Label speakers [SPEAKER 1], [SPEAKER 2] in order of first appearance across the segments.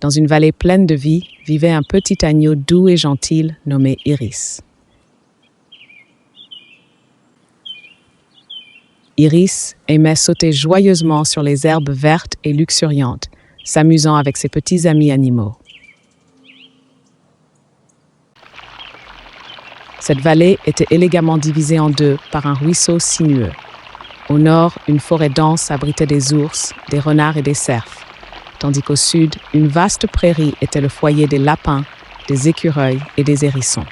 [SPEAKER 1] Dans une vallée pleine de vie, vivait un petit agneau doux et gentil nommé Iris. Iris aimait sauter joyeusement sur les herbes vertes et luxuriantes, s'amusant avec ses petits amis animaux. Cette vallée était élégamment divisée en deux par un ruisseau sinueux. Au nord, une forêt dense abritait des ours, des renards et des cerfs, tandis qu'au sud, une vaste prairie était le foyer des lapins, des écureuils et des hérissons.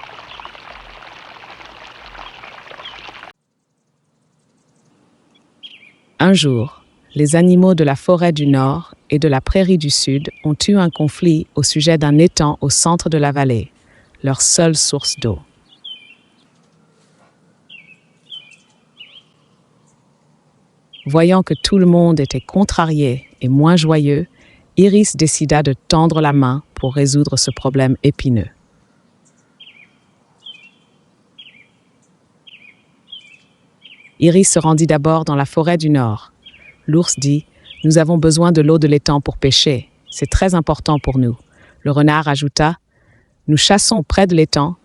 [SPEAKER 1] Un jour, les animaux de la forêt du nord et de la prairie du sud ont eu un conflit au sujet d'un étang au centre de la vallée, leur seule source d'eau. Voyant que tout le monde était contrarié et moins joyeux, Iris décida de tendre la main pour résoudre ce problème épineux. Iris se rendit d'abord dans la forêt du nord. L'ours dit « Nous avons besoin de l'eau de l'étang pour pêcher. C'est très important pour nous. » Le renard ajouta « Nous chassons près de l'étang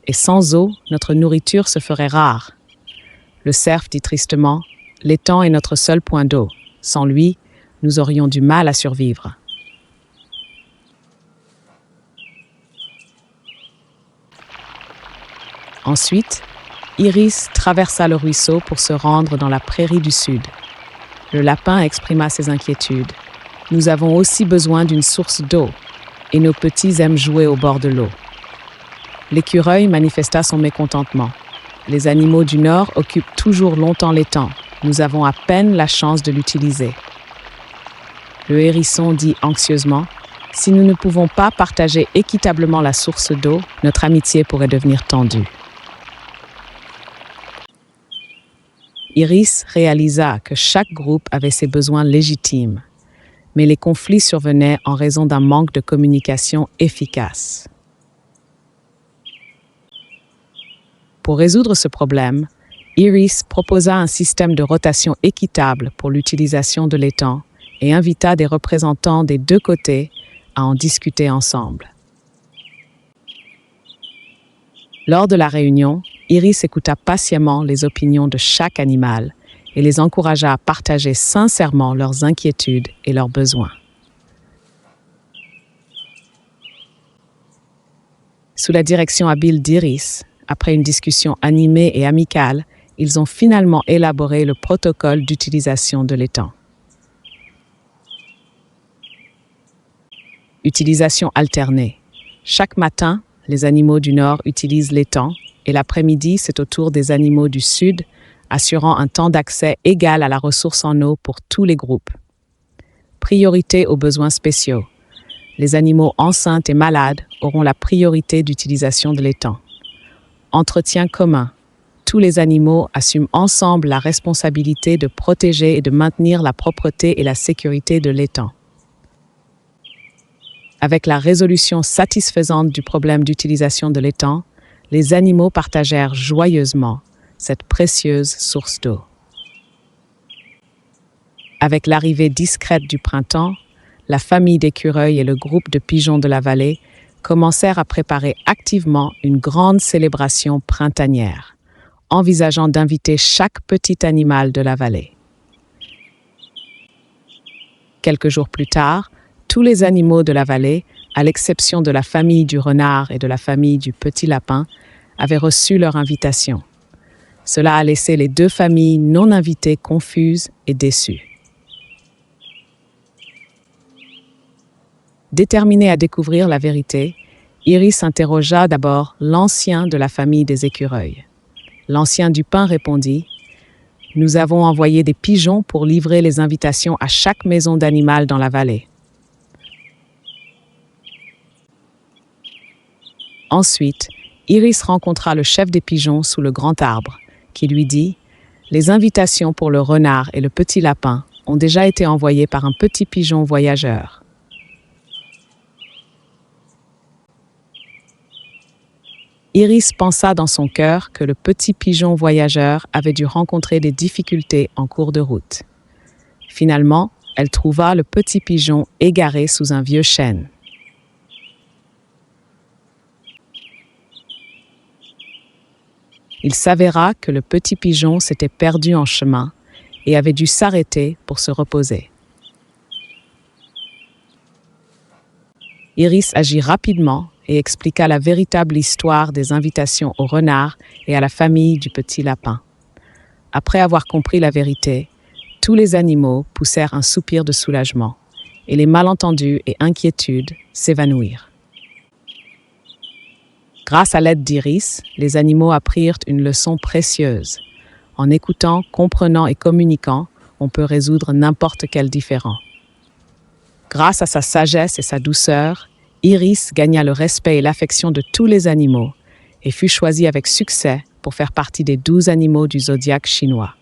[SPEAKER 1] et sans eau, notre nourriture se ferait rare. » Le cerf dit tristement « L'étang est notre seul point d'eau. Sans lui, nous aurions du mal à survivre. » Ensuite, Iris traversa le ruisseau pour se rendre dans la prairie du sud. Le lapin exprima ses inquiétudes. « Nous avons aussi besoin d'une source d'eau, et nos petits aiment jouer au bord de l'eau. » L'écureuil manifesta son mécontentement. « Les animaux du nord occupent toujours longtemps l'étang. Nous avons à peine la chance de l'utiliser. » Le hérisson dit anxieusement « Si nous ne pouvons pas partager équitablement la source d'eau, notre amitié pourrait devenir tendue. » Iris réalisa que chaque groupe avait ses besoins légitimes, mais les conflits survenaient en raison d'un manque de communication efficace. Pour résoudre ce problème, Iris proposa un système de rotation équitable pour l'utilisation de l'étang et invita des représentants des deux côtés à en discuter ensemble. Lors de la réunion, Iris écouta patiemment les opinions de chaque animal et les encouragea à partager sincèrement leurs inquiétudes et leurs besoins. Sous la direction habile d'Iris, après une discussion animée et amicale, ils ont finalement élaboré le protocole d'utilisation de l'étang. Utilisation alternée. Chaque matin, les animaux du Nord utilisent l'étang et l'après-midi, c'est au tour des animaux du Sud, assurant un temps d'accès égal à la ressource en eau pour tous les groupes. Priorité aux besoins spéciaux. Les animaux enceintes et malades auront la priorité d'utilisation de l'étang. Entretien commun. Tous les animaux assument ensemble la responsabilité de protéger et de maintenir la propreté et la sécurité de l'étang. Avec la résolution satisfaisante du problème d'utilisation de l'étang, les animaux partagèrent joyeusement cette précieuse source d'eau. Avec l'arrivée discrète du printemps, la famille d'écureuils et le groupe de pigeons de la vallée commencèrent à préparer activement une grande célébration printanière, envisageant d'inviter chaque petit animal de la vallée. Quelques jours plus tard, tous les animaux de la vallée, à l'exception de la famille du renard et de la famille du petit lapin, avaient reçu leur invitation. Cela a laissé les deux familles non invitées confuses et déçues. Déterminée à découvrir la vérité, Iris interrogea d'abord l'ancien de la famille des écureuils. L'ancien du pin répondit « Nous avons envoyé des pigeons pour livrer les invitations à chaque maison d'animal dans la vallée. » Ensuite, Iris rencontra le chef des pigeons sous le grand arbre, qui lui dit « Les invitations pour le renard et le petit lapin ont déjà été envoyées par un petit pigeon voyageur. » Iris pensa dans son cœur que le petit pigeon voyageur avait dû rencontrer des difficultés en cours de route. Finalement, elle trouva le petit pigeon égaré sous un vieux chêne. Il s'avéra que le petit pigeon s'était perdu en chemin et avait dû s'arrêter pour se reposer. Iris agit rapidement et expliqua la véritable histoire des invitations au renard et à la famille du petit lapin. Après avoir compris la vérité, tous les animaux poussèrent un soupir de soulagement et les malentendus et inquiétudes s'évanouirent. Grâce à l'aide d'Iris, les animaux apprirent une leçon précieuse. En écoutant, comprenant et communiquant, on peut résoudre n'importe quel différend. Grâce à sa sagesse et sa douceur, Iris gagna le respect et l'affection de tous les animaux et fut choisie avec succès pour faire partie des 12 animaux du zodiaque chinois.